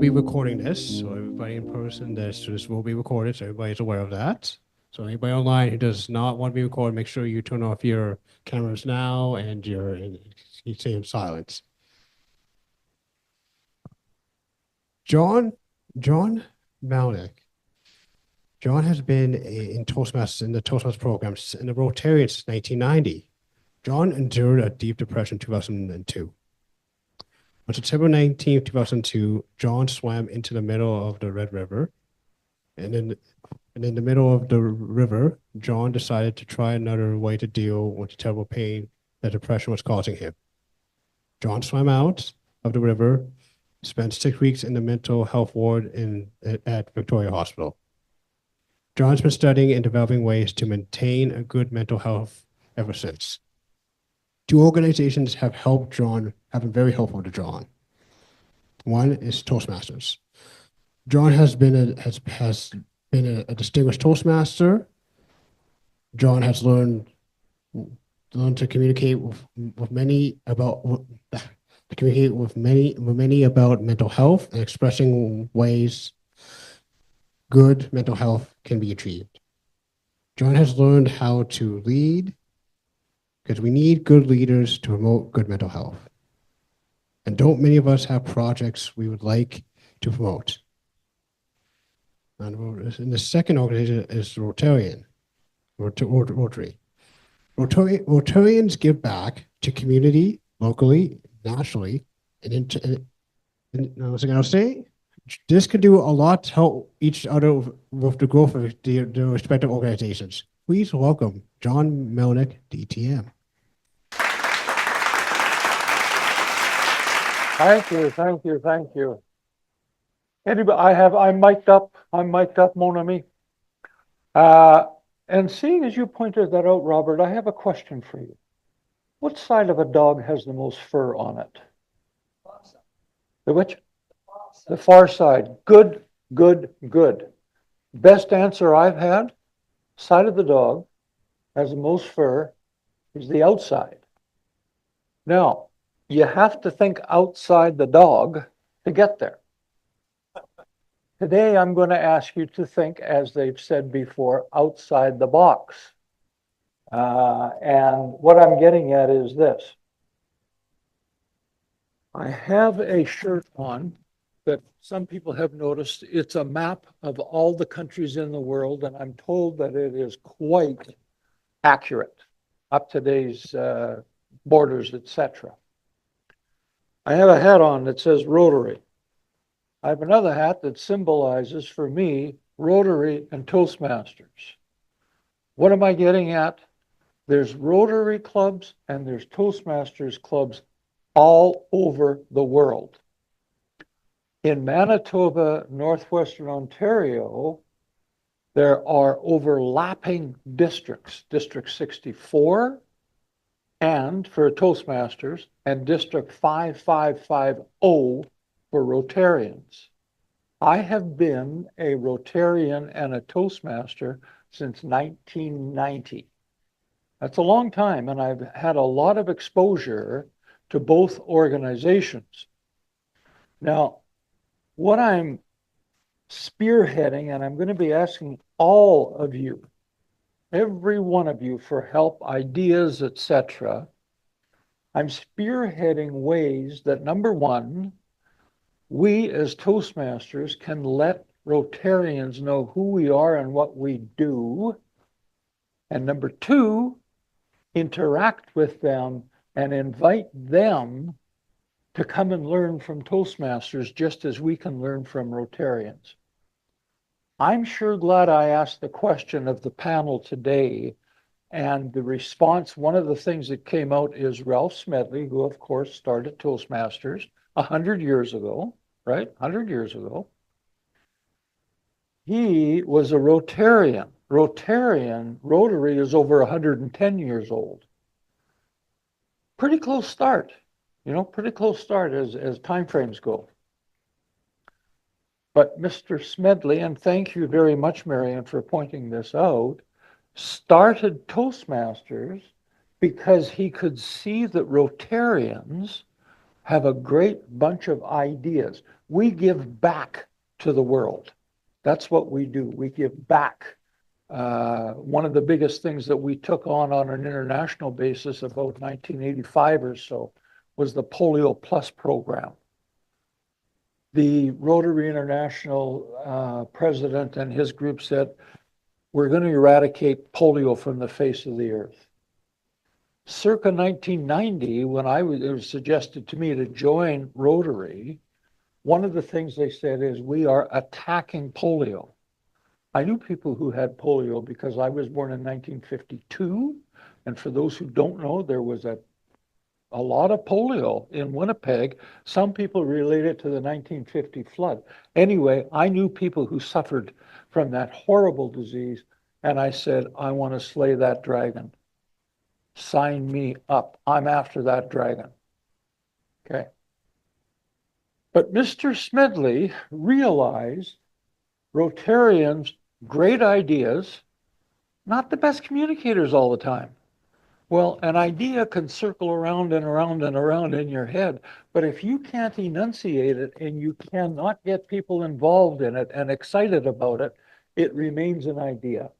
be recording this, so everybody in person, this will be recorded, so everybody's aware of that. So anybody online who does not want to be recorded, make sure you turn off your cameras now and you stay in silence. John Melnick. John has been in Toastmasters, in the Toastmasters program, in the Rotarian since 1990. John endured a deep depression in 2002. On September 19th, 2002, John swam into the middle of the Red River. And in the middle of the river, John decided to try another way to deal with the terrible pain that depression was causing him. John swam out of the river, spent 6 weeks in the mental health ward at Victoria Hospital. John's been studying and developing ways to maintain a good mental health ever since. Two organizations have been very helpful to John. One is Toastmasters. John has been a distinguished Toastmaster. John has learned to communicate with many about mental health and expressing ways good mental health can be achieved. John has learned how to lead, because we need good leaders to promote good mental health. And don't many of us have projects we would like to promote? And the second organization is Rotary. Rotarians give back to community, locally, nationally, and what's I going to say? This can do a lot to help each other with the growth of the respective organizations. Please welcome John Melnick, DTM. Thank you. Anybody, I'm mic'd up, mon ami. And seeing as you pointed that out, Robert, I have a question for you. What side of a dog has the most fur on it? The which? The far side. Good. Best answer I've had, side of the dog has the most fur is the outside. Now, you have to think outside the dog to get there. Today, I'm going to ask you to think, as they've said before, outside the box. And what I'm getting at is this. I have a shirt on that some people have noticed. It's a map of all the countries in the world, and I'm told that it is quite accurate up to today's borders, etc. I have a hat on that says Rotary. I have another hat that symbolizes for me Rotary and Toastmasters. What am I getting at? There's Rotary clubs and there's Toastmasters clubs all over the world. In Manitoba, Northwestern Ontario, there are overlapping districts, District 64 and for Toastmasters and District 5550 for Rotarians. I have been a Rotarian and a Toastmaster since 1990. That's a long time, and I've had a lot of exposure to both organizations. Now, what I'm spearheading, and I'm going to be asking all of you, every one of you, for help, ideas, etc. I'm spearheading ways that, number one, we as Toastmasters can let Rotarians know who we are and what we do. And number two, interact with them and invite them to come and learn from Toastmasters just as we can learn from Rotarians. I'm sure glad I asked the question of the panel today, and the response, one of the things that came out is Ralph Smedley, who of course started Toastmasters 100 years ago, right? 100 years ago. He was a Rotarian. Rotary is over 110 years old. Pretty close start, pretty close start as timeframes go. But Mr. Smedley, and thank you very much, Marion, for pointing this out, started Toastmasters because he could see that Rotarians have a great bunch of ideas. We give back to the world. That's what we do. We give back. One of the biggest things that we took on an international basis about 1985 or so was the Polio Plus program. The Rotary International president and his group said, we're going to eradicate polio from the face of the earth. Circa 1990, when it was suggested to me to join Rotary, one of the things they said is we are attacking polio. I knew people who had polio because I was born in 1952. And for those who don't know, there was a lot of polio in Winnipeg. Some people relate it to the 1950 flood. Anyway, I knew people who suffered from that horrible disease. And I said, I want to slay that dragon. Sign me up. I'm after that dragon. Okay. But Mr. Smedley realized Rotarians, great ideas, not the best communicators all the time. Well, an idea can circle around and around and around in your head, but if you can't enunciate it and you cannot get people involved in it and excited about it, it remains an idea.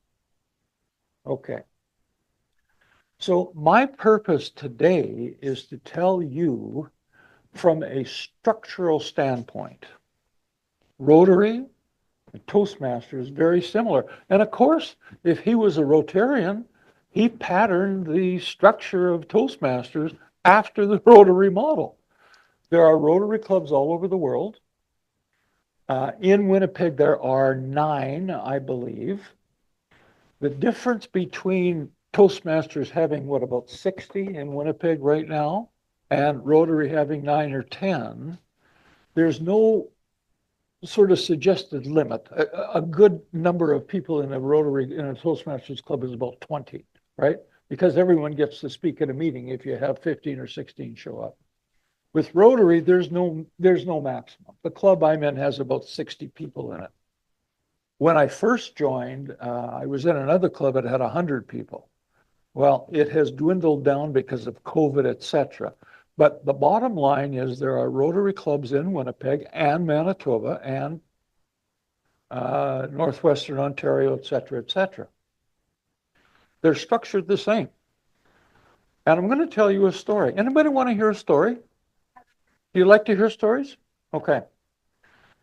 Okay. So my purpose today is to tell you from a structural standpoint. Rotary and Toastmasters, very similar. And of course, if he was a Rotarian, he patterned the structure of Toastmasters after the Rotary model. There are Rotary clubs all over the world. In Winnipeg, there are 9, I believe. The difference between Toastmasters having, what, about 60 in Winnipeg right now, and Rotary having 9 or 10, there's no sort of suggested limit. A good number of people in a Rotary, in a Toastmasters club is about 20, right? Because everyone gets to speak at a meeting if you have 15 or 16 show up. With Rotary, there's no maximum. The club I'm in has about 60 people in it. When I first joined, I was in another club that had 100 people. Well, it has dwindled down because of COVID, etc. But the bottom line is there are Rotary clubs in Winnipeg and Manitoba and Northwestern Ontario, etc., etc. They're structured the same. And I'm going to tell you a story. Anybody want to hear a story? Do you like to hear stories? Okay.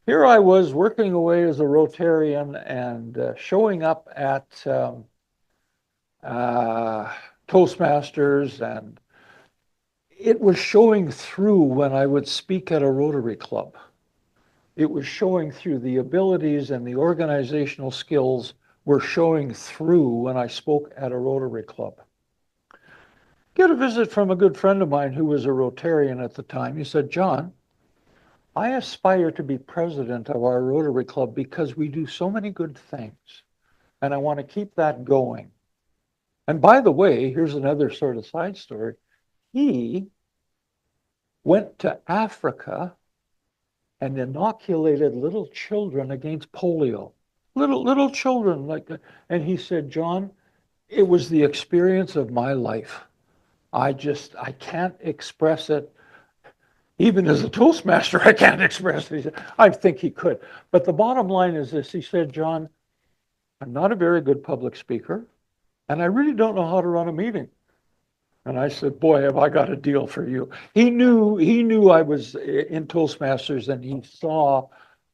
Here I was working away as a Rotarian and showing up at Toastmasters, and it was showing through when I would speak at a Rotary club. It was showing through. The abilities and the organizational skills were showing through when I spoke at a Rotary club. Get a visit from a good friend of mine who was a Rotarian at the time. He said, John, I aspire to be president of our Rotary Club because we do so many good things, and I want to keep that going. And by the way, here's another sort of side story. He went to Africa and inoculated little children against polio. Little children, and he said, John, it was the experience of my life. I can't express it. Even as a Toastmaster, I can't express it. I think he could. But the bottom line is this. He said, John, I'm not a very good public speaker, and I really don't know how to run a meeting. And I said, boy, have I got a deal for you. He knew I was in Toastmasters, and he saw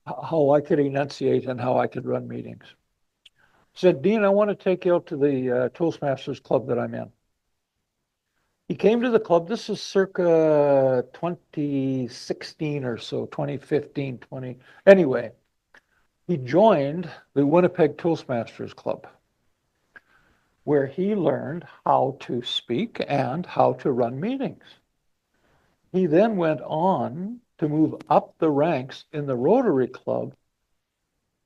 how I could enunciate and how I could run meetings. He said, Dean, I want to take you out to the Toastmasters club that I'm in. He came to the club. This is circa 2016 or so, 2015, Anyway, he joined the Winnipeg Toastmasters Club, where he learned how to speak and how to run meetings. He then went on to move up the ranks in the Rotary Club,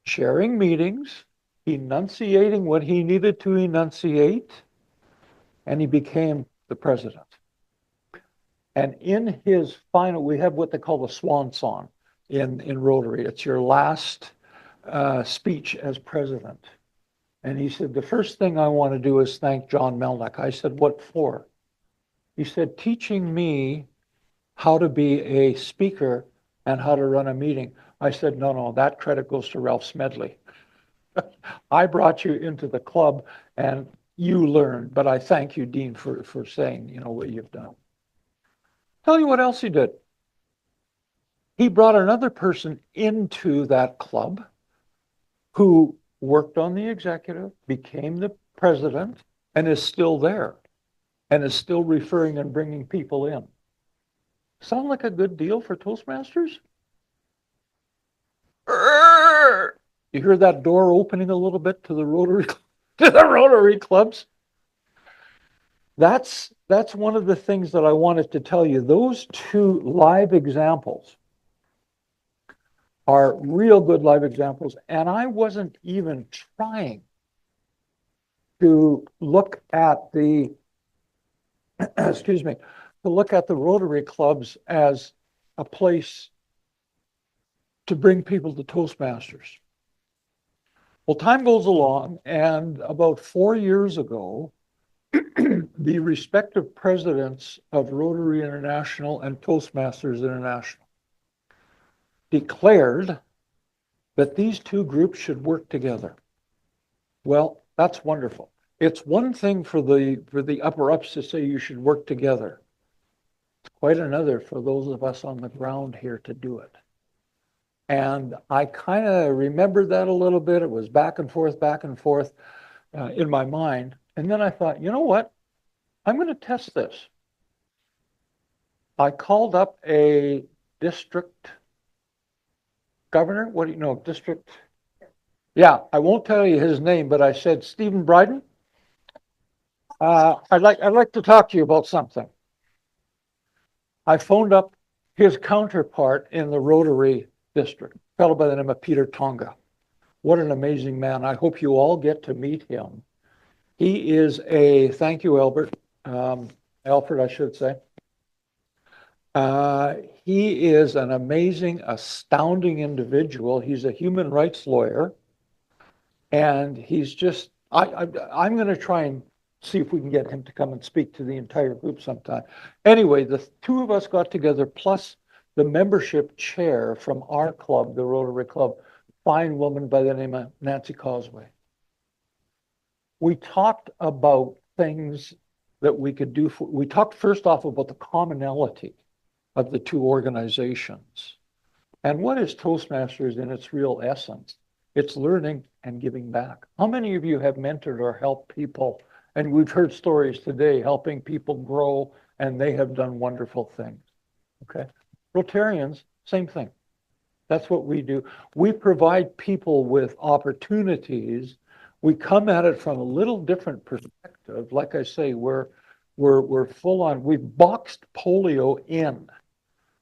chairing meetings, enunciating what he needed to enunciate, and he became the president. And in his final, we have what they call the swan song in Rotary. It's your last speech as president. And he said, the first thing I want to do is thank John Melnick. I said, what for? He said, teaching me how to be a speaker and how to run a meeting. I said, no, that credit goes to Ralph Smedley. I brought you into the club and you learned, but I thank you, Dean, for saying, what you've done. Tell you what else he did. He brought another person into that club who worked on the executive, became the president, and is still there, and is still referring and bringing people in. Sound like a good deal for Toastmasters? You hear that door opening a little bit to the Rotary clubs? That's one of the things that I wanted to tell you. Those two live examples are real good live examples, and I wasn't even trying to look at the excuse me, to look at the Rotary clubs as a place to bring people to Toastmasters. Well, time goes along, and about 4 years ago, the respective presidents of Rotary International and Toastmasters International declared that these two groups should work together. Well, that's wonderful. It's one thing for the upper ups to say you should work together. It's quite another for those of us on the ground here to do it. And I kind of remembered that a little bit. It was back and forth in my mind. And then I thought, you know what? I'm going to test this. I called up a district governor. District? Yeah, I won't tell you his name, but I said, Stephen Bryden, I'd like to talk to you about something. I phoned up his counterpart in the Rotary district, a fellow by the name of Peter Tonga. What an amazing man. I hope you all get to meet him. He is thank you, Alfred, I should say. He is an amazing, astounding individual. He's a human rights lawyer. And he's just, I'm going to try and see if we can get him to come and speak to the entire group sometime. Anyway, the two of us got together, plus the membership chair from our club, the Rotary Club, fine woman by the name of Nancy Causeway. We talked about things that we could do. We talked first off about the commonality of the two organizations. And what is Toastmasters in its real essence? It's learning and giving back. How many of you have mentored or helped people? And we've heard stories today helping people grow, and they have done wonderful things. Okay. Rotarians, same thing. That's what we do. We provide people with opportunities. We come at it from a little different perspective. Like I say, we're full on. We've boxed polio in.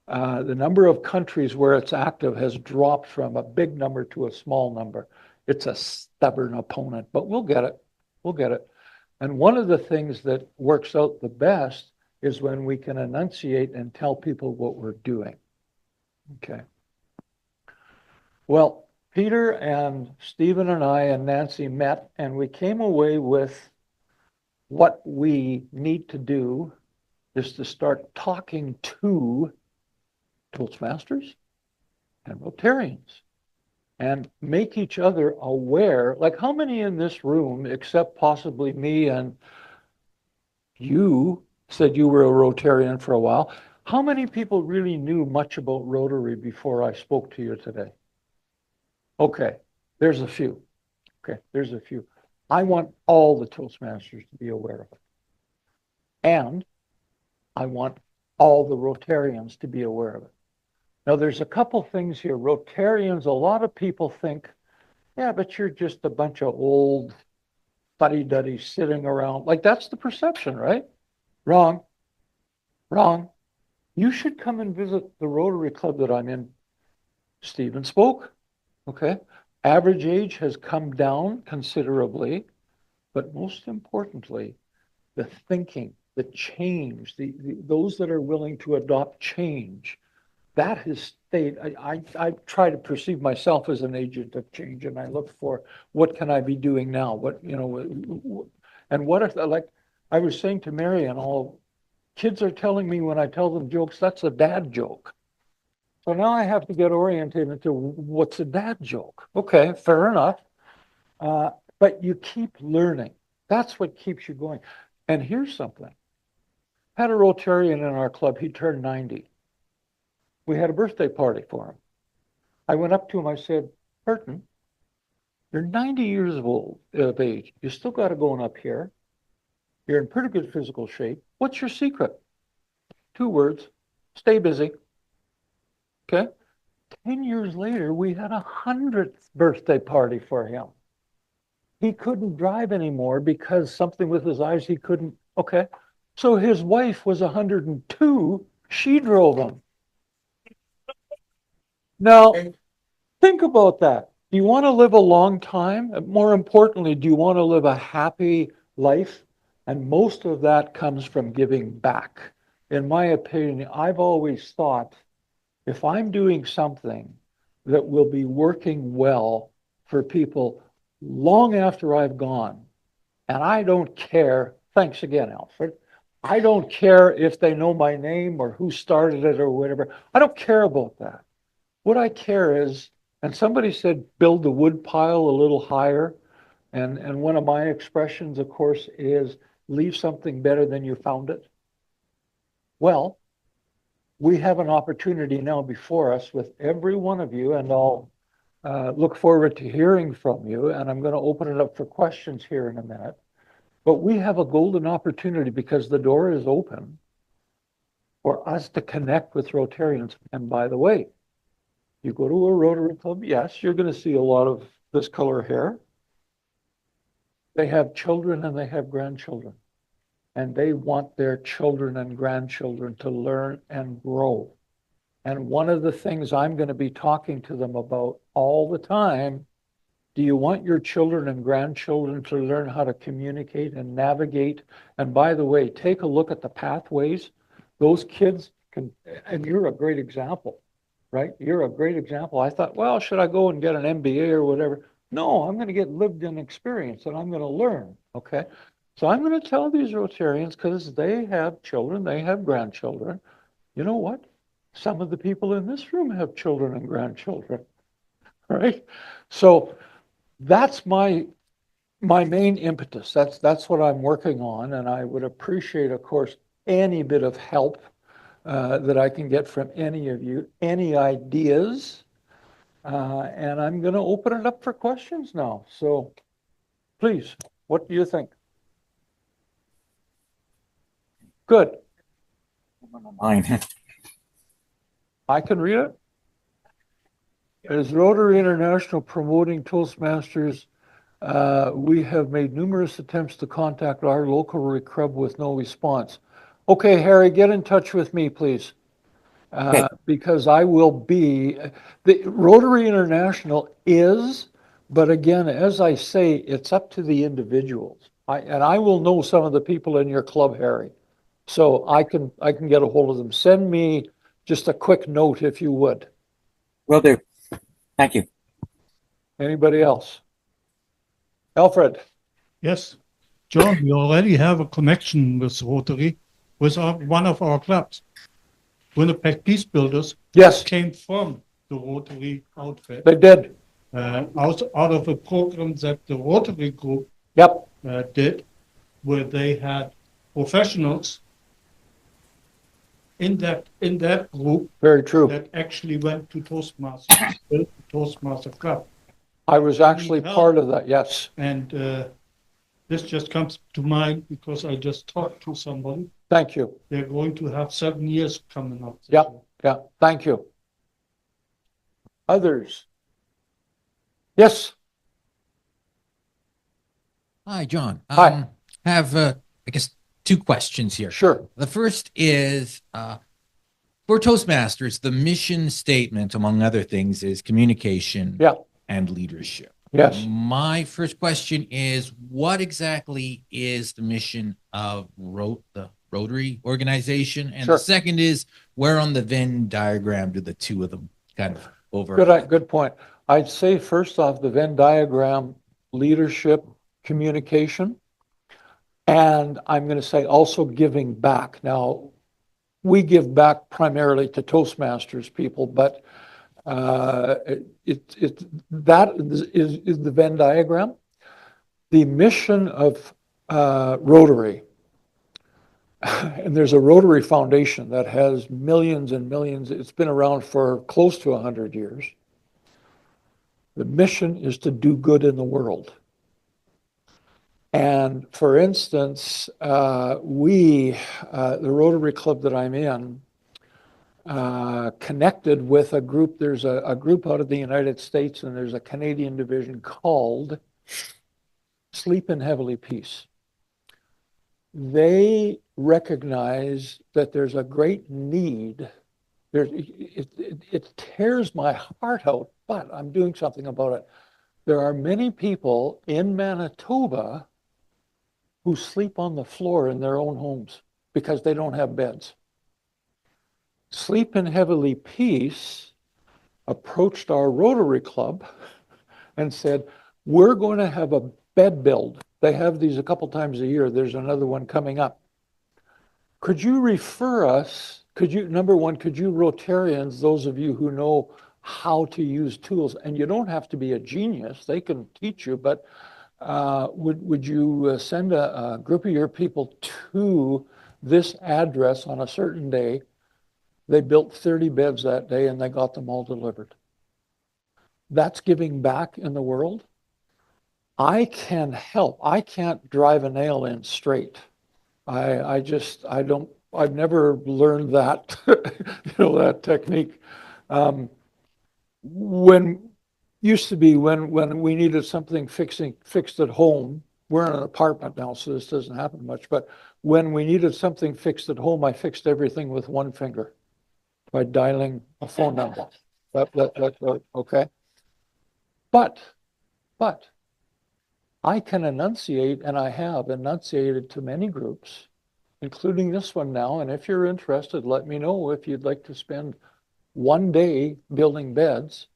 The number of countries where it's active has dropped from a big number to a small number. It's a stubborn opponent, but we'll get it. We'll get it. And one of the things that works out the best is when we can enunciate and tell people what we're doing. Okay. Well, Peter and Stephen and I and Nancy met, and we came away with what we need to do is to start talking to Toastmasters and Rotarians and make each other aware. Like, how many in this room, except possibly me and you, said you were a Rotarian for a while? How many people really knew much about Rotary before I spoke to you today? Okay, there's a few. Okay, there's a few. I want all the Toastmasters to be aware of it. And I want all the Rotarians to be aware of it. Now, there's a couple things here. Rotarians, a lot of people think, yeah, but you're just a bunch of old fuddy-duddies sitting around. Like, that's the perception, right? Wrong. Wrong. You should come and visit the Rotary Club that I'm in. Stephen spoke. Okay. Average age has come down considerably, but most importantly, the thinking, the change, those that are willing to adopt change, that has stayed. I try to perceive myself as an agent of change, and I look for what can I be doing now? What, and what if, like I was saying to Mary and all kids are telling me when I tell them jokes, that's a dad joke. So now I have to get oriented into what's a dad joke. Okay, fair enough. But you keep learning. That's what keeps you going. And here's something. Had a Rotarian in our club. He turned 90. We had a birthday party for him. I went up to him. I said, Burton, you're 90 years of age. You still got it going up here. You're in pretty good physical shape. What's your secret? 2 words, stay busy. Okay. 10 years later, we had a 100th birthday party for him. He couldn't drive anymore because something with his eyes he couldn't. Okay. So his wife was 102. She drove him. Now, think about that. Do you want to live a long time? More importantly, do you want to live a happy life? And most of that comes from giving back. In my opinion, I've always thought if I'm doing something that will be working well for people long after I've gone, and I don't care, thanks again, Alfred, I don't care if they know my name or who started it or whatever. I don't care about that. What I care is, and somebody said, build the wood pile a little higher. And one of my expressions, of course, is leave something better than you found it. Well, we have an opportunity now before us with every one of you, and I'll look forward to hearing from you. And I'm going to open it up for questions here in a minute. But we have a golden opportunity because the door is open for us to connect with Rotarians. And by the way, you go to a Rotary Club, yes, you're going to see a lot of this color hair. They have children and they have grandchildren. And they want their children and grandchildren to learn and grow. And one of the things I'm going to be talking to them about all the time, do you want your children and grandchildren to learn how to communicate and navigate? And by the way, take a look at the pathways. Those kids can, and you're a great example, right? You're a great example. I thought, well, should I go and get an MBA or whatever? No, I'm going to get lived in experience and I'm going to learn, okay? So I'm going to tell these Rotarians, because they have children, they have grandchildren. You know what? Some of the people in this room have children and grandchildren, right? So that's my main impetus. That's what I'm working on, and I would appreciate, of course, any bit of help that I can get from any of you, any ideas, and I'm going to open it up for questions now. So please, what do you think? Good. Mine. I can read it. As Rotary International promoting Toastmasters, we have made numerous attempts to contact our local Rotary Club with no response. Okay, Harry, get in touch with me, please. Okay. Because I will be, the Rotary International is, but again, as I say, it's up to the individuals. And I will know some of the people in your club, Harry. So I can get a hold of them. Send me just a quick note if you would. Will do. Thank you. Anybody else? Alfred? Yes, John, we already have a connection with Rotary, with one of our clubs. Winnipeg Peace Builders Yes, came from the Rotary outfit, they did. out of a program that the Rotary group Yep, did, where they had professionals in that group very true. that actually went to Toastmasters, built the Toastmaster Club. I was actually part of that, yes. And this just comes to mind because I just talked to somebody. Thank you. They're going to have 7 years coming up. this Yep. year. Yeah, thank you. Others? Yes, Hi, John. Hi. Have, I guess, 2 questions here. sure. The first is, for Toastmasters, the mission statement, among other things, is communication Yeah, and leadership. yes. My first question is, what exactly is the mission of the Rotary organization? And Sure. the second is, where on the Venn diagram do the two of them kind of overlap? Good point. I'd say first off, the Venn diagram, leadership, communication. And I'm going to say also giving back. Now, we give back primarily to Toastmasters people, but that is the Venn diagram. The mission of Rotary, and there's a Rotary Foundation that has millions and millions. It's been around for close to 100 years. The mission is to do good in the world. And for instance, the Rotary Club that I'm in, connected with a group. There's a group out of the United States, and there's a Canadian division called Sleep in Heavenly Peace. They recognize that there's a great need. It tears my heart out, but I'm doing something about it. There are many people in Manitoba who sleep on the floor in their own homes because they don't have beds. Sleep in Heavenly Peace approached our Rotary Club and said, we're going to have a bed build. They have these a couple times a year. There's another one coming up. Could you refer us, number one, could you Rotarians, those of you who know how to use tools, and you don't have to be a genius, they can teach you, but would you send a group of your people to this address on a certain day? They built 30 beds that day and they got them all delivered. That's giving back in the world. I can help. I can't drive a nail in straight. I've never learned that, that technique. When we needed something fixed at home, we're in an apartment now, so this doesn't happen much, but when we needed something fixed at home, I fixed everything with one finger by dialing a phone number. Okay. But I can enunciate, and I have enunciated to many groups, including this one now. And if you're interested, let me know if you'd like to spend one day building beds.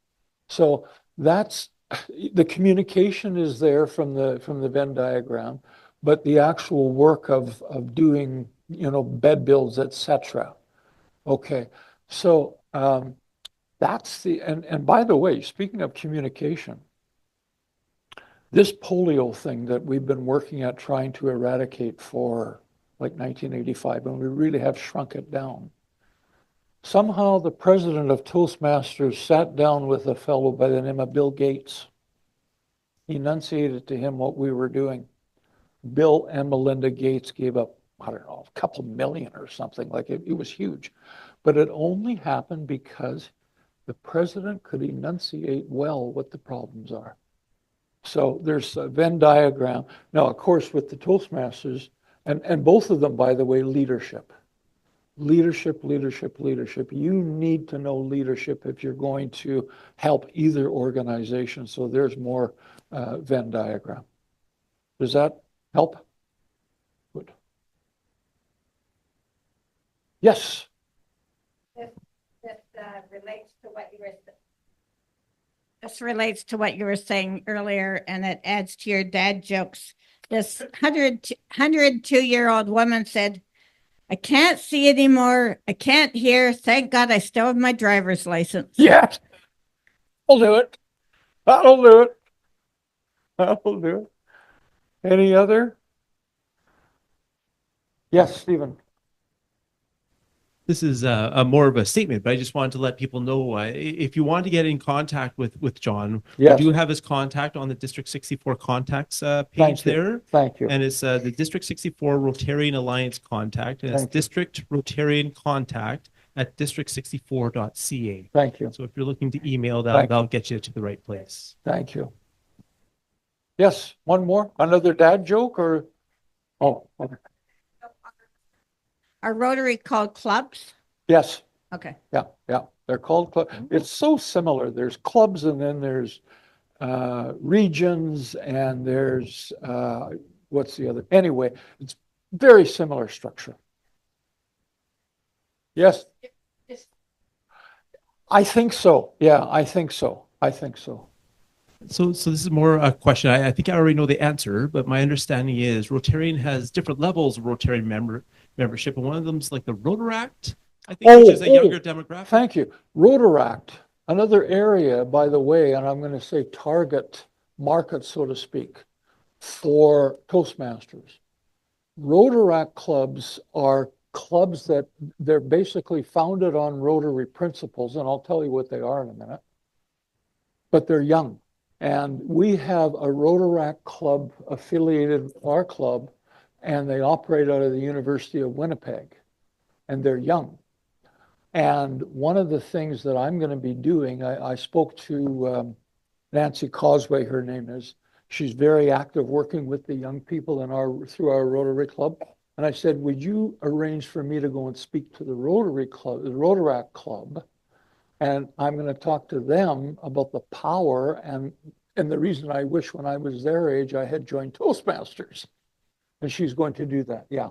So that's the communication is there from the Venn diagram, but the actual work of doing, bed builds, etc. Okay. So that's and by the way, speaking of communication, this polio thing that we've been working at trying to eradicate for like 1985, and we really have shrunk it down. Somehow the president of Toastmasters sat down with a fellow by the name of Bill Gates. He enunciated to him what we were doing. Bill and Melinda Gates gave up, I don't know, a couple million or something like it. It was huge. But it only happened because the president could enunciate well what the problems are. So there's a Venn diagram. Now, of course, with the Toastmasters, and both of them, by the way, leadership. Leadership. You need to know leadership if you're going to help either organization. So there's more Venn diagram. Does that help? Good. Yes. This relates to what you were saying earlier, and it adds to your dad jokes. This 102-year-old woman said, I can't see anymore. I can't hear. Thank God I still have my driver's license. Yes. I'll do it. That'll do it. That'll do it. Any other? Yes, Stephen. This is a more of a statement, but I just wanted to let people know if you want to get in contact with John, Yes. we do have his contact on the District 64 contacts page Thank you. there. Thank you. And it's the District 64 Rotarian Alliance contact, and it's District Rotarian contact at district64.ca. Thank you. So if you're looking to email that, that'll get you to the right place. Thank you. Yes, one more. Another dad joke or? Oh, okay. Are Rotary called clubs? Yes. Okay. Yeah. They're called clubs. It's so similar. There's clubs and then there's regions and there's, what's the other? Anyway, it's very similar structure. Yes. I think so. Yeah, I think so. So this is more a question. I think I already know the answer, but my understanding is Rotarian has different levels of Rotarian membership, and one of them is like the Rotaract, I think, which is a younger demographic. Thank you. Rotaract, another area, by the way, and I'm going to say target market, so to speak, for Toastmasters. Rotaract clubs are clubs that they're basically founded on Rotary principles, and I'll tell you what they are in a minute, but they're young. And we have a Rotaract club affiliated with our club, and they operate out of the University of Winnipeg, and they're young. And one of the things that I'm going to be doing, I spoke to Nancy Causeway, her name is. She's very active working with the young people through our Rotary Club. And I said, would you arrange for me to go and speak to the Rotary Club, the Rotaract Club? And I'm going to talk to them about the power and the reason I wish when I was their age I had joined Toastmasters. And she's going to do that, yeah.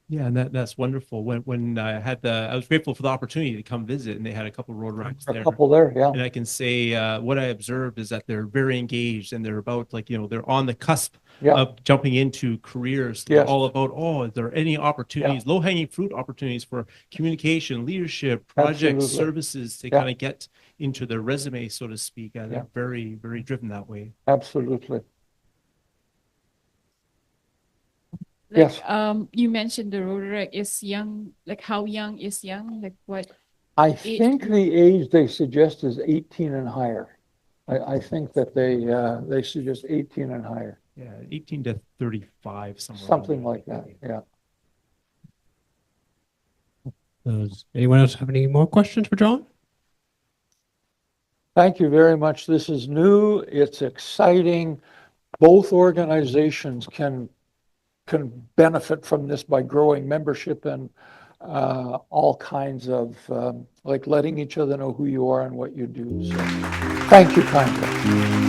Yeah, and that's wonderful. When I had I was grateful for the opportunity to come visit, and they had a couple of Rotaracts there. A couple there, yeah. And I can say what I observed is that they're very engaged, and they're about they're on the cusp of jumping into careers. They're all about, is there any opportunities, low-hanging fruit opportunities for communication, leadership, projects, services to kind of get into their resume, so to speak. They're very, very driven that way. Absolutely. Like, Yes. You mentioned the Rotaract is young. Like, how young is young? Like, what? I think the age they suggest is 18 and higher. I think that they suggest 18 and higher. Yeah, 18 to 35, something like that. Yeah. Does anyone else have any more questions for John? Thank you very much. This is new. It's exciting. Both organizations can benefit from this by growing membership and all kinds of like letting each other know who you are and what you do. So thank you kindly.